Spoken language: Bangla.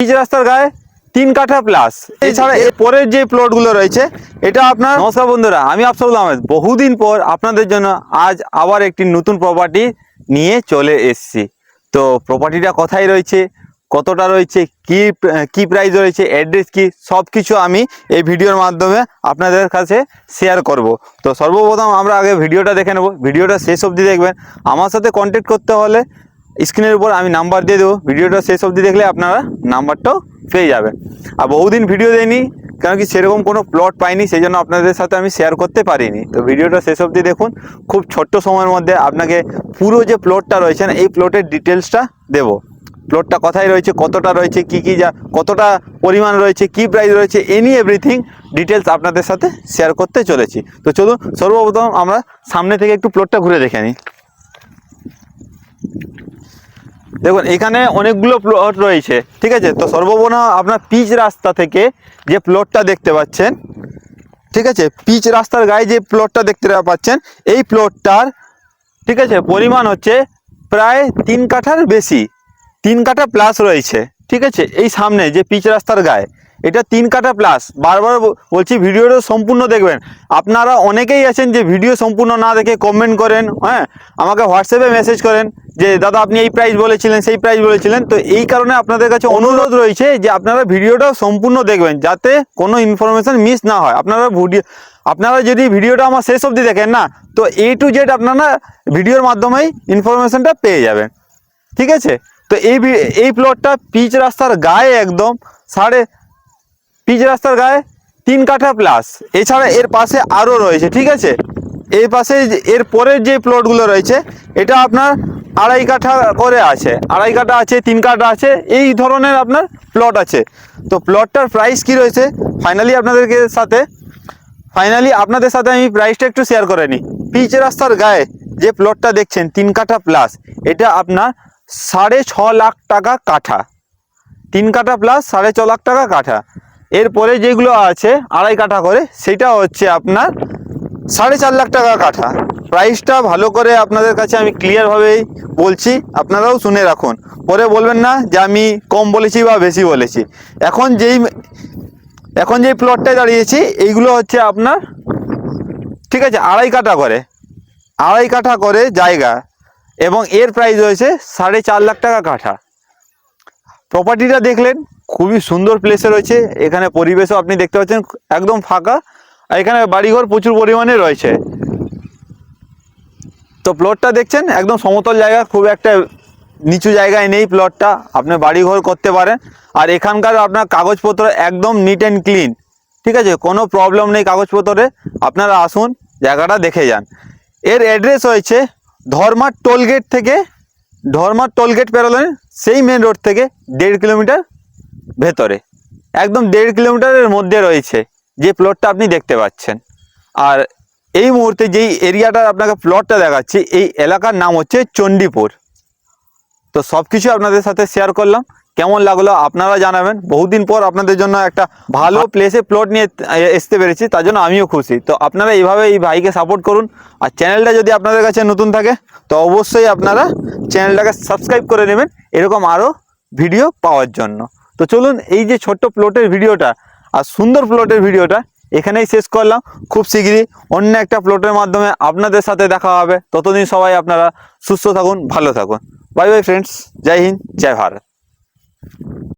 পিচ রাস্তার গায়ে 3 কাঠা প্লাস। এছাড়া এর পরের যে প্লটগুলো রয়েছে এটা আপনার। নমস্কার বন্ধুরা, আমি আফসারুল আহমেদ। বহুদিন পর আপনাদের জন্য আজ আবার একটি নতুন প্রপার্টি নিয়ে চলে এসেছি। তো প্রপার্টিটা কোথায় রয়েছে, কতটা রয়েছে, কি প্রাইস রয়েছে, অ্যাড্রেস কি, সব কিছু আমি এই ভিডিওর মাধ্যমে আপনাদের কাছে শেয়ার করব। তো সর্বপ্রথম আমরা আগে ভিডিওটা দেখে নেব। ভিডিওটা শেষ অবধি দেখবেন। আমার সাথে কন্ট্যাক্ট করতে হলে স্ক্রিনের উপর আমি নাম্বার দিয়ে দেবো। ভিডিওটা শেষ অবধি দেখলে আপনারা নাম্বারটাও পেয়ে যাবেন। আর বহুদিন ভিডিও দেয়নি, কারণ কি সেরকম কোনো প্লট পাইনি, সেই জন্য আপনাদের সাথে আমি শেয়ার করতে পারিনি। তো ভিডিওটা শেষ অবধি দেখুন। খুব ছোট্ট সময়ের মধ্যে আপনাকে পুরো যে প্লটটা রয়েছে না, এই প্লটের ডিটেলসটা দেবো। প্লটটা কোথায় রয়েছে, কতটা রয়েছে, কতটা পরিমাণ রয়েছে, কি প্রাইস রয়েছে, এভরিথিং ডিটেলস আপনাদের সাথে শেয়ার করতে চলেছি। তো চলুন সর্বপ্রথম আমরা সামনে থেকে একটু প্লটটা ঘুরে দেখে নিই। দেখুন এখানে অনেকগুলো প্লট রয়েছে, ঠিক আছে। তো সর্বপ্রথম আপনার পিচ রাস্তা থেকে যে প্লটটা দেখতে পাচ্ছেন, ঠিক আছে, পিচ রাস্তার গায়ে যে প্লটটা দেখতে পাচ্ছেন, এই প্লটটার, ঠিক আছে, পরিমাণ হচ্ছে প্রায় 3 কাঠার বেশি, 3 কাঠা প্লাস রয়েছে, ঠিক আছে। এই সামনে যে পিচ রাস্তার গায়ে এটা 3 কাঠা প্লাস। বারবার বলছি ভিডিওটা সম্পূর্ণ দেখবেন। আপনারা অনেকেই আছেন যে ভিডিও সম্পূর্ণ না দেখে কমেন্ট করেন, হ্যাঁ, আমাকে হোয়াটসঅ্যাপে মেসেজ করেন যে দাদা আপনি এই প্রাইস বলেছিলেন, সেই প্রাইস বলেছিলেন। তো এই কারণে আপনাদের কাছে অনুরোধ রয়েছে যে আপনারা ভিডিওটা সম্পূর্ণ দেখবেন, যাতে কোনো ইনফরমেশান মিস না হয়। আপনারা যদি ভিডিওটা আমার শেষ অবধি দেখেন না, তো A to Z আপনারা ভিডিওর মাধ্যমেই ইনফরমেশানটা পেয়ে যাবেন, ঠিক আছে। তো এই প্লটটা পিচ রাস্তার গায়ে একদম পিচ রাস্তার গায়ে 3 কাঠা প্লাস। এছাড়া এর পাশে আরও রয়েছে, ঠিক আছে। এই পাশে এর পরের যে প্লটগুলো রয়েছে এটা আপনার 2.5 কাঠা করে আছে, 2.5 কাঠা আছে, 3 কাঠা আছে, এই ধরনের আপনার প্লট আছে। তো প্লটটার প্রাইস কি রয়েছে ফাইনালি আপনাদের সাথে আমি প্রাইসটা একটু শেয়ার করে নিই। পিচ রাস্তার গায়ে যে প্লটটা দেখছেন 3 কাঠা প্লাস, এটা আপনার 6.5 লাখ টাকা কাঠা। 3 কাঠা প্লাস 6.5 লাখ টাকা কাঠা। এরপরে যেগুলো আছে 2.5 কাঠা করে, সেটা হচ্ছে আপনার 4.5 লাখ টাকা কাঠা। প্রাইসটা ভালো করে আপনাদের কাছে আমি ক্লিয়ারভাবেই বলছি, আপনারাও শুনে রাখুন, পরে বলবেন না যে আমি কম বলেছি বা বেশি বলেছি। এখন যেই প্লটটায় দাঁড়িয়েছি এইগুলো হচ্ছে আপনার, ঠিক আছে, 2.5 কাঠা করে জায়গা, এবং এর প্রাইস রয়েছে 4.5 লাখ টাকা কাঠা। প্রপার্টিটা দেখলেন, খুবই সুন্দর প্লেসে রয়েছে। এখানে পরিবেশও আপনি দেখতে পাচ্ছেন একদম ফাঁকা, আর এখানে বাড়িঘর প্রচুর পরিমাণে রয়েছে। তো প্লটটা দেখছেন একদম সমতল জায়গা, খুব একটা নিচু জায়গায় নেই প্লটটা, আপনি বাড়িঘর করতে পারেন। আর এখানকার আপনার কাগজপত্র একদম নিট অ্যান্ড ক্লিন, ঠিক আছে, কোনো প্রবলেম নেই কাগজপত্রে। আপনারা আসুন, জায়গাটা দেখে যান। এর অ্যাড্রেস হয়েছে ধর্মার টোলগেট পেরোলেন সেই মেন রোড থেকে 1.5 কিলোমিটার ভেতরে, একদম 1.5 কিলোমিটারের মধ্যে রয়েছে যে প্লটটা আপনি দেখতে পাচ্ছেন। আর এই মুহূর্তে যেই এরিয়াটার আপনাকে প্লটটা দেখাচ্ছি, এই এলাকার নাম হচ্ছে চণ্ডীপুর। তো সব কিছু আপনাদের সাথে শেয়ার করলাম, কেমন লাগলো আপনারা জানাবেন। বহুদিন পর আপনাদের জন্য একটা ভালো প্লেসে প্লট নিয়ে আসতে পেরেছি, তার জন্য আমিও খুশি। তো আপনারা এইভাবে এই ভাইকে সাপোর্ট করুন। আর চ্যানেলটা যদি আপনাদের কাছে নতুন থাকে তো অবশ্যই আপনারা চ্যানেলটাকে সাবস্ক্রাইব করে নেবেন এরকম আরও ভিডিও পাওয়ার জন্য। তো চলুন, এই যে ছোট্ট প্লটের ভিডিওটা আর সুন্দর প্লটের ভিডিওটা এখানেই শেষ করলাম। খুব শীঘ্রই অন্য একটা প্লটের মাধ্যমে আপনাদের সাথে দেখা হবে। ততদিন সবাই আপনারা সুস্থ থাকুন, ভালো থাকুন। বাই বাই ফ্রেন্ডস, জয় হিন্দ, জয় ভারত।